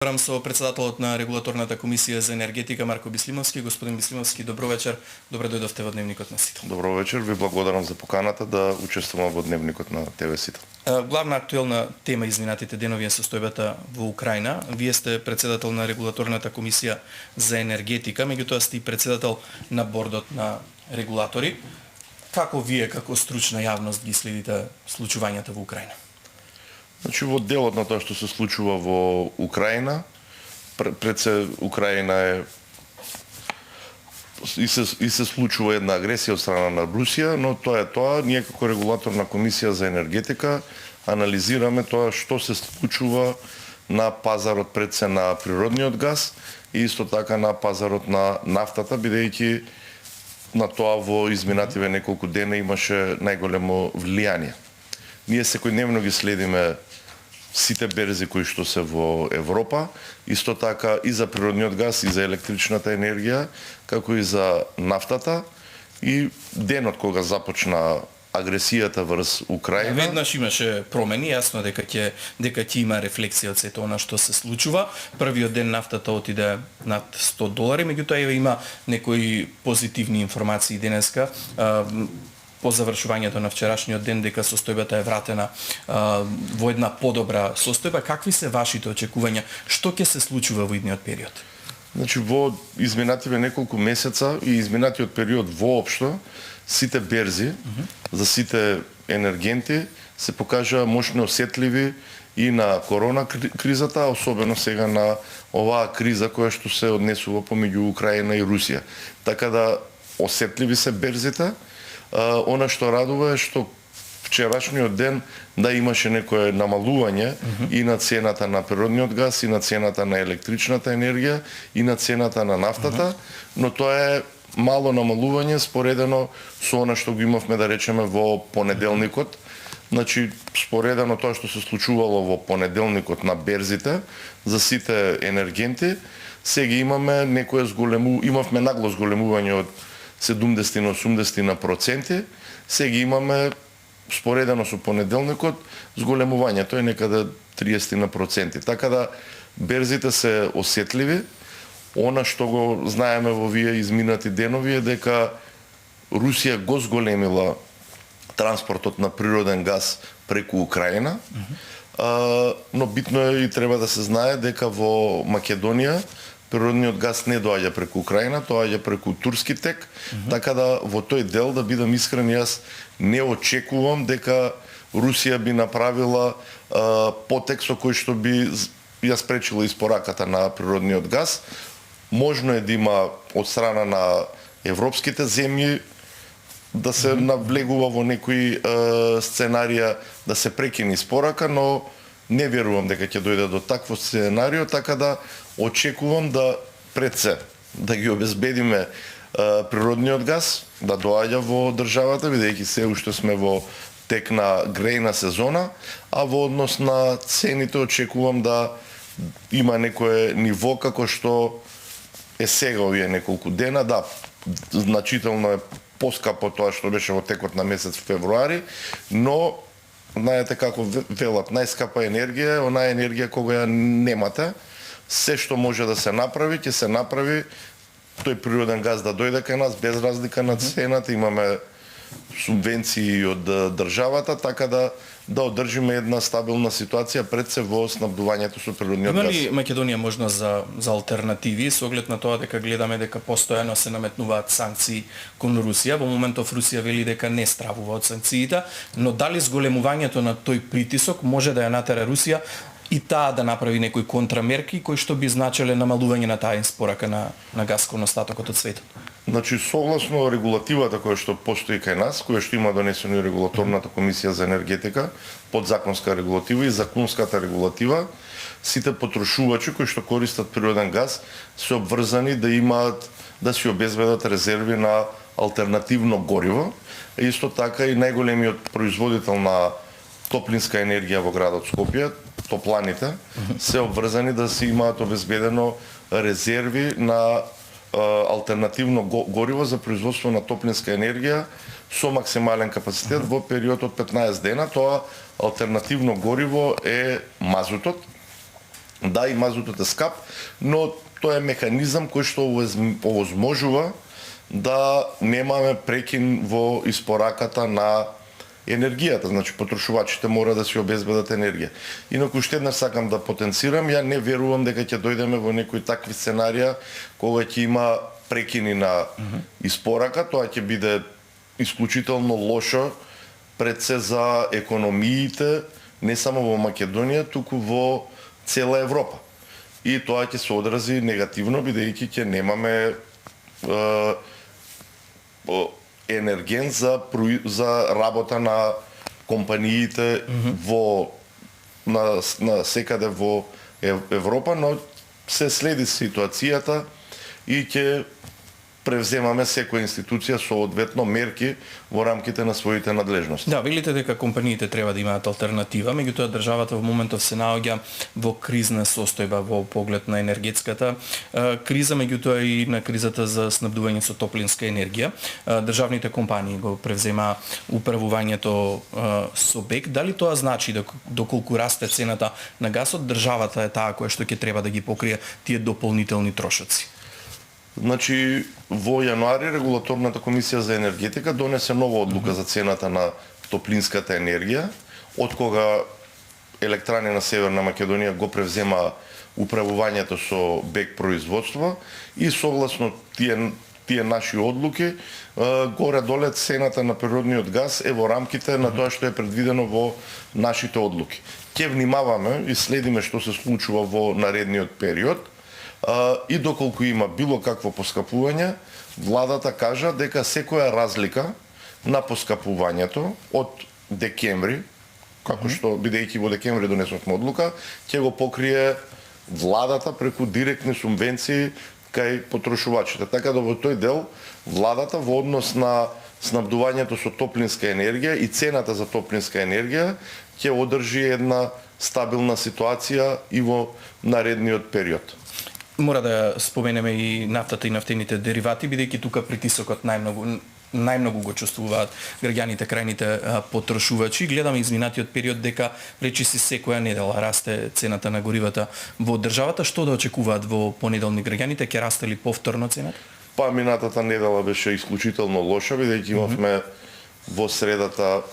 Разговарам со председателот на регулаторната комисија за енергетика Марко Бислимовски. Господин Бислимовски, добро вечер. Добре дојдовте во дневникот на Сител. Добро вечер, ви благодарам за поканата да учествувам во дневникот на ТВ Сител. Главна актуелна тема изминатите денови е состојбата во Украина. Вие сте председател на регулаторната комисија за енергетика, меѓутоа сте и председател на бордот на регулатори. Како вие, како стручна јавност, ги следите случувањата во Украина? Значи, во делот на тоа што се случува во Украина, пред се Украина е и се случува една агресија од страна на Русија, но тоа е тоа. Ние како регулаторна комисија за енергетика анализираме тоа што се случува на пазарот пред се на природниот газ и исто така на пазарот на нафтата, бидејќи на тоа во изминативе неколку дена имаше најголемо влијание. Ние секојдневно ги следиме сите берзи кои што се во Европа, исто така и за природниот газ, и за електричната енергија, како и за нафтата. И денот кога започна агресијата врз Украина, веднаш имаше промени, јасно дека ќе има рефлексија од сето она што се случува. Првиот ден нафтата отиде над $100, меѓутоа има некои позитивни информации денеска. По завршувањето на вчерашниот ден дека состојбата е вратена во една подобра состојба. Какви се вашите очекувања? Што ќе се случува во идниот период? Значи, во изминативе неколку месеца и изминатиот период воопшто, сите берзи за сите енергенти се покажаа мощно осетливи и на корона кризата, особено сега на оваа криза која што се однесува помеѓу Украина и Русија. Така да осетливи се берзите. Она што радува е што вчерашниот ден да имаше некое намалување и на цената на природниот газ, и на цената на електричната енергија, и на цената на нафтата, но тоа е мало намалување споредено со она што го имавме, да речеме, во понеделникот. Значи, споредено тоа што се случувало во понеделникот на берзите за сите енергенти, сега имаме имавме нагло зголемување од 70 на 80%, сега имаме споредено со понеделникот зголемувањето е некаде 30%. Така да берзите се осетливи. Она што го знаеме во вие изминати денови е дека Русија го зголемила транспортот на природен газ преку Украина, но битно е и треба да се знае дека во Македонија природниот газ не доаѓа преку Украина, тоа доаѓа преку турски тек, така да во тој дел, да бидам искрен, јас не очекувам дека Русија би направила потек со кој што би ја спречила испораката на природниот газ. Можно е да има од страна на европските земји да се навлегува во некои сценарија да се прекине испорака, но не верувам дека ќе дојде до такво сценарио, така да очекувам да пред се да ги обезбедиме природниот газ да доаѓа во државата, бидејќи се уште сме во тек на грејна сезона, а во однос на цените очекувам да има некое ниво како што е сега овие неколку дена, да, значително е поскапо тоа што беше во текот на месец февруари, но знаете како велат, најскапа енергија е онаа енергија кога ја немате. Се што може да се направи, ќе се направи. Тој природен газ да дојде кај нас без разлика на цената, имаме субвенции од државата, така да одржиме една стабилна ситуација пред се во снабдувањето со природниот газ. Има ли Македонија можност за алтернативи со оглед на тоа дека гледаме дека постојано се наметнуваат санкции кон Русија? Во моментов Русија вели дека не стравува од санкциите, но дали зголемувањето на тој притисок може да ја натера Русија и таа да направи некои контрамерки кои што би значеле намалување на таа испорака на газ кон остатокот од светот? Значи, согласно регулативата која што постои кај нас, која што има донесено и регулаторната комисија за енергетика, подзаконска регулатива и законската регулатива, сите потрошувачи кои што користат природен газ се обврзани да имаат, да си обезбедат резерви на алтернативно гориво. Исто така и најголемиот производител на топлинска енергија во градот Скопје, топланите, се обврзани да си имаат обезбедено резерви на алтернативно гориво за производство на топлинска енергија со максимален капацитет во период од 15 дена. Тоа алтернативно гориво е мазутот, Да, и мазутот е скап, но тоа е механизам кој што овозможува да немаме прекин во испораката на енергијата, значи потрошувачите мора да си обезбедат енергија. Инаку уште еднаш сакам да потенцирам, ја не верувам дека ќе дојдеме во некои такви сценарија кога ќе има прекини на испорака, тоа ќе биде исклучително лошо пред се за економиите не само во Македонија, туку во цела Европа. И тоа ќе се одрази негативно бидејќи ќе немаме енерген за работа на компаниите на секаде во Европа, но се следи ситуацијата и ќе превземаме секоја институција соодветно мерки во рамките на своите надлежности. Да, велите дека компаниите треба да имаат алтернатива, меѓутоа државата во моментов се наоѓа во кризна состојба во поглед на енергетската криза, меѓутоа и на кризата за снабдување со топлинска енергија. Државните компании го превзема управувањето со БЕК. Дали тоа значи доколку расте цената на гасот, државата е таа која што ќе треба да ги покрие тие дополнителни трошоци? Значи, во јануари Регулаторната комисија за енергетика донесе нова одлука за цената на топлинската енергија, од кога електрани на Северна Македонија го превзема управувањето со БЕК производство и согласно тие наши одлуки, горе-доле цената на природниот газ е во рамките на тоа што е предвидено во нашите одлуки. Ќе внимаваме и следиме што се случува во наредниот период, и доколку има било какво поскапување, владата кажа дека секоја разлика на поскапувањето од декември, како што бидејќи во декември донесовме одлука, ќе го покрие владата преку директни субвенции кај потрошувачите. Така да во тој дел владата во однос на снабдувањето со топлинска енергија и цената за топлинска енергија ќе одржи една стабилна ситуација и во наредниот период. Мора да споменеме и нафтата и нафтените деривати, бидејќи тука притисокот најмногу го чувствуваат граѓаните, крајните потрошувачи. Гледаме изминатиот период дека речиси секоја недела расте цената на горивата во државата. Што да очекуваат во понеделник граѓаните? Ќе расте ли повторно цената? Па минатата недела беше исклучително лоша, бидејќи имавме во средата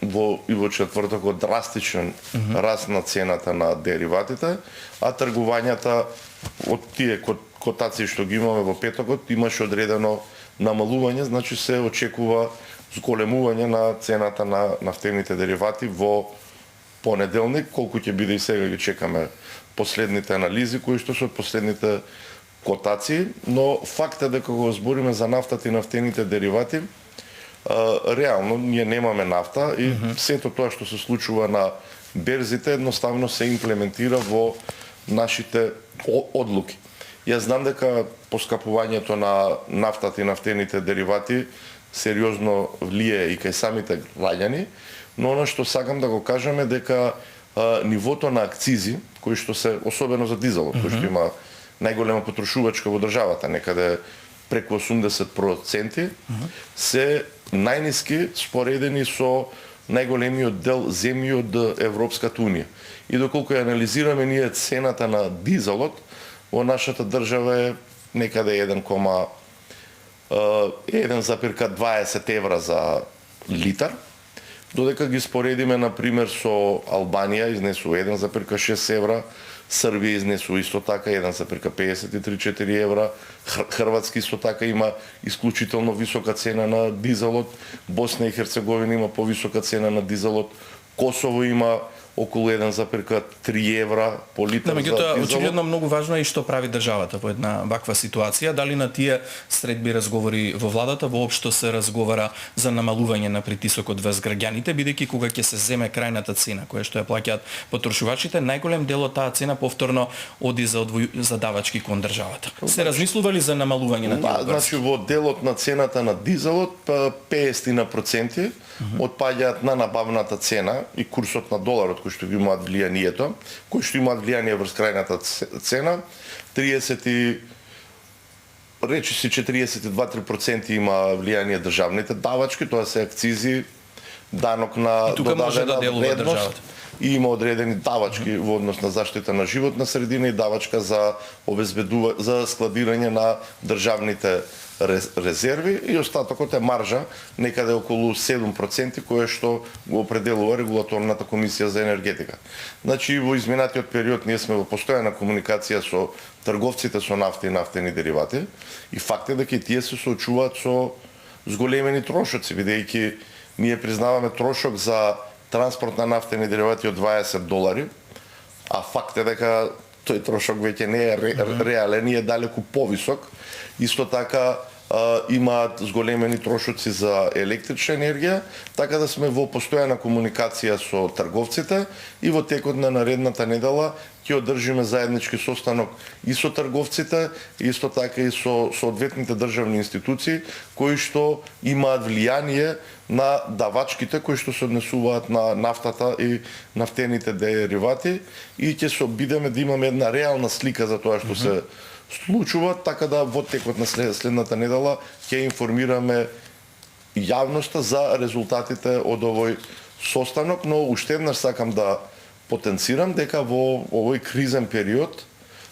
и во четвртокот драстичен раст на цената на дериватите, а тргувањата од тие котации што ги имаме во петокот имаше одредено намалување, значи се очекува зголемување на цената на нафтените деривати во понеделник, колку ќе биде и сега ги чекаме последните анализи кои што се од последните котации, но факт е дека кога збориме за нафтата и нафтените деривати, реално ние немаме нафта и сето тоа што се случува на берзите едноставно се имплементира во нашите одлуки. Јас знам дека поскапувањето на нафтата и нафтените деривати сериозно влие и кај самите граѓани, но она што сакам да го кажам е дека нивото на акцизи, кои што се особено за дизелот, кој што има најголема потрошувачка во државата, некаде преку 80%, се најниски споредени со најголемиот дел земји од Европската унија. И доколку ја анализираме ние цената на дизелот, во нашата држава е некаде 1,20 евра за литар, додека ги споредиме например со Албанија изнесува 1,6 евра, Србија изнесува исто така 1,53-4 евра, Хрватска исто така има исклучително висока цена на дизелот, Босна и Херцеговина има повисока цена на дизелот, Косово има околу 1,3 евра по литар за меѓутоа, дизелот. очигледно многу важно е и што прави државата во една ваква ситуација. Дали на тие средби разговори во владата воопшто се разговара за намалување на притисокот врз граѓаните, бидејќи кога ќе се земе крајната цена, која што ја плаќаат потрошувачите, најголем дел од таа цена повторно оди за давачки кон државата. Се размислува ли за намалување на тие? Значи во делот на цената на дизелот 50% отпаѓаат на набавната цена и курсот на доларот кој што ги имаат влијанието, кој што имаат влијание врз крајната цена, 42-3% има влијание државните давачки, тоа се акцизи, данок на тука може да додадена делува вредност. државата. и има одредени давачки во однос на заштита на животна средина и давачка за за складирање на државните резерви и остатокот е маржа некаде околу 7% кое што го определува регулаторната комисија за енергетика. Значи во изминатиот период ние сме во постојана комуникација со трговците со нафта и нафтени деривати и факт е дека и тие се соочуваат со зголемени трошоци, бидејќи ние признаваме трошок за транспорт на нафтени деривати од $20, а факт е дека тој трошок веќе не е реален и е далеку повисок. Исто така имаат зголемени трошоци за електрична енергија, така да сме во постојана комуникација со трговците и во текот на наредната недела ќе одржиме заеднички состанок и со трговците, исто така и со соодветните државни институции кои што имаат влијание на давачките кои што се однесуваат на нафтата и нафтените деривати и ќе се обидеме да имаме една реална слика за тоа што се случува, така да во текот на следната недела ќе информираме јавноста за резултатите од овој состанок, но уште еднаш сакам да потенцирам дека во овој кризен период,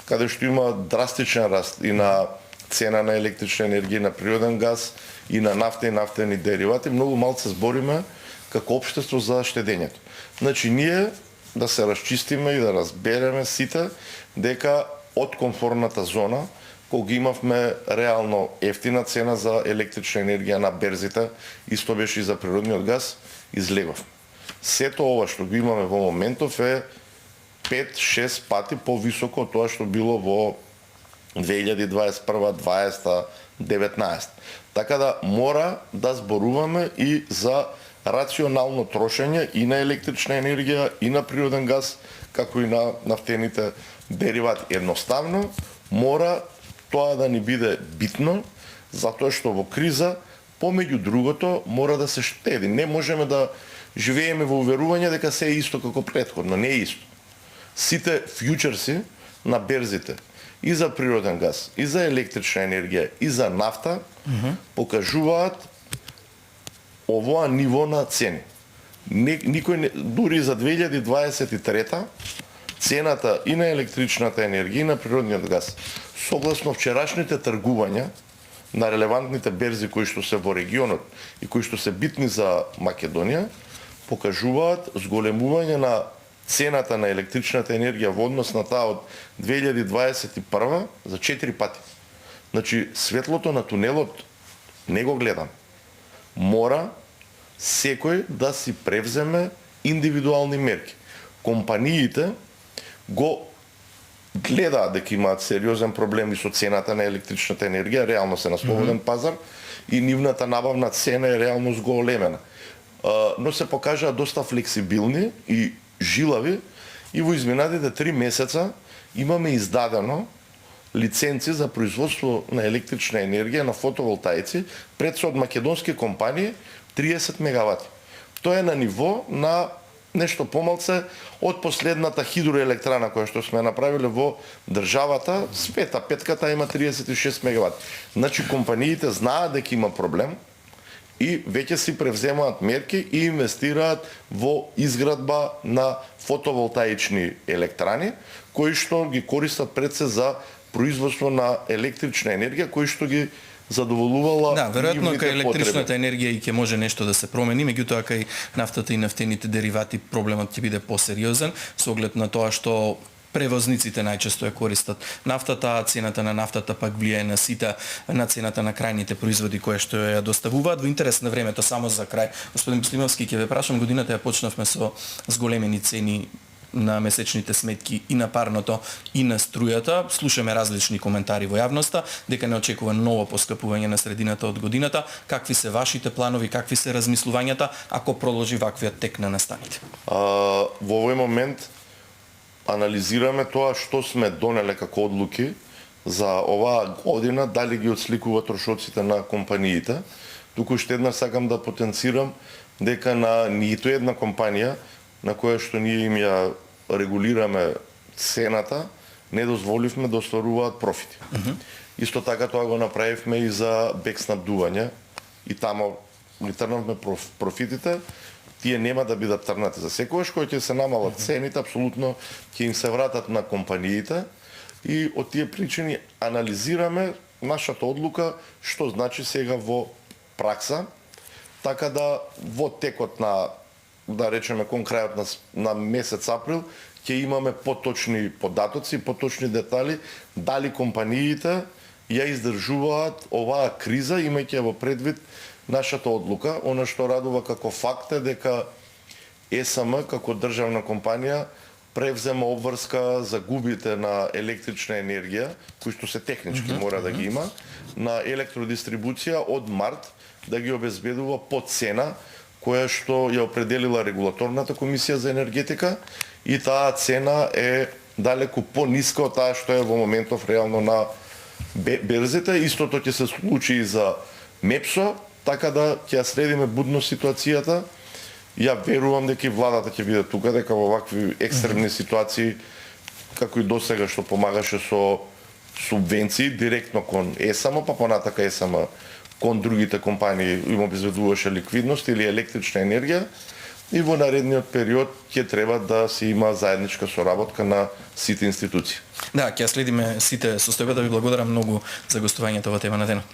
каде што има драстичен раст и на цена на електрична енергија, на природен газ и на нафта и нафтени деривати, многу малку се збориме како општество за штедењето. Значи ние да се расчистиме и да разбереме сите дека од комфорната зона, кога имавме реално ефтина цена за електрична енергија на берзите, исто беше и за природниот газ, излегов. Сето ова што го имаме во моментов е 5-6 пати повисоко од тоа што било во 2021, 2020, 2019. Така да мора да зборуваме и за рационално трошење и на електрична енергија, и на природен газ, како и на нафтените деривати. Едноставно мора тоа да ни биде битно, затоа што во криза, помеѓу другото, мора да се штеди. Не можеме да живееме во уверување дека се е исто како претходно. Не е исто. Сите фјучерси на берзите и за природен газ, и за електрична енергија, и за нафта покажуваат овоа ниво на цени. Никој дури за 2023 цената и на електричната енергија и на природниот газ, согласно вчерашните тргувања на релевантните берзи кои што се во регионот и кои што се битни за Македонија, покажуваат зголемување на цената на електричната енергија во однос на таа од 2021 за 4 пати. Значи, светлото на тунелот не го гледам. Мора секој да си превземе индивидуални мерки. Компаниите го гледаат дека имаат сериозен проблем и со цената на електричната енергија, реално се на слободен пазар и нивната набавна цена е реално зголемена. Но се покажаа доста флексибилни и жилави и во изминатите 3 месеца имаме издадено лиценци за производство на електрична енергија на фотоволтаици пред се од македонски компании 30 мегавати. Тоа е на ниво на нешто помалце од последната хидроелектрана која што сме направиле во државата, Света Петката има 36 мегавати. Значи компаниите знаат дека има проблем и веќе си превземаат мерки и инвестираат во изградба на фотоволтаични електрани кои што ги користат пред се за производство на електрична енергија кои што ги задоволувала веројатно кај електричната енергија и ќе може нешто да се промени, меѓутоа кај нафтата и нафтените деривати проблемот ќе биде посериозен со оглед на тоа што превозниците најчесто ја користат нафтата, а цената на нафтата пак влијае на сите на цената на крајните производи кои што ја доставуваат. Во интерес на времето, само за крај, господин Буслимовски, ќе ве прашам, годината ја почнавме со зголемени цени на месечните сметки и на парното и на струјата. Слушаме различни коментари во јавноста дека не очекува ново поскапување на средината од годината. Какви се вашите планови, какви се размислувањата ако продолжи ваквиот тек на настаните? Во овој момент анализираме тоа што сме донеле како одлуки за оваа година, дали ги отсликува трошоците на компаниите. Туку уште една сакам да потенцирам дека на ниту една компанија на која што ние им ја регулираме цената, не дозволивме да остваруваат профити. Исто така тоа го направивме и за бек снабдување и тамо ги трнавме профитите тие нема да бидат трнати. За секогаш кој ќе се намалат цените, апсолутно ќе им се вратат на компаниите и од тие причини анализираме нашата одлука што значи сега во пракса, така да во текот на, да речеме, кон крајот на месец април ќе имаме поточни податоци, поточни детали, дали компаниите ја издржуваат оваа криза, имајќи во предвид нашата одлука. Она што радува како факт е дека ЕСМ како државна компанија превзема обврска за губите на електрична енергија, кои што се технички мора да ги има, на електродистрибуција од март да ги обезбедува по цена која што ја определила регулаторната комисија за енергетика, и таа цена е далеку пониска од таа што е во моментов реално на берзите. Истото ќе се случи и за МЕПСО, така да ќе ја следиме будно ситуацијата. Ја верувам дека и владата ќе биде тука, дека во вакви екстремни ситуации, како и досега што помагаше со субвенции директно кон ЕСМ, па понатака ЕСМ кон другите компании им обезбедуваше ликвидност или електрична енергија, и во наредниот период ќе треба да се има заедничка соработка на сите институции. Да, ќе следиме сите состојбата. Ви благодарам многу за гостувањето во тема на денот.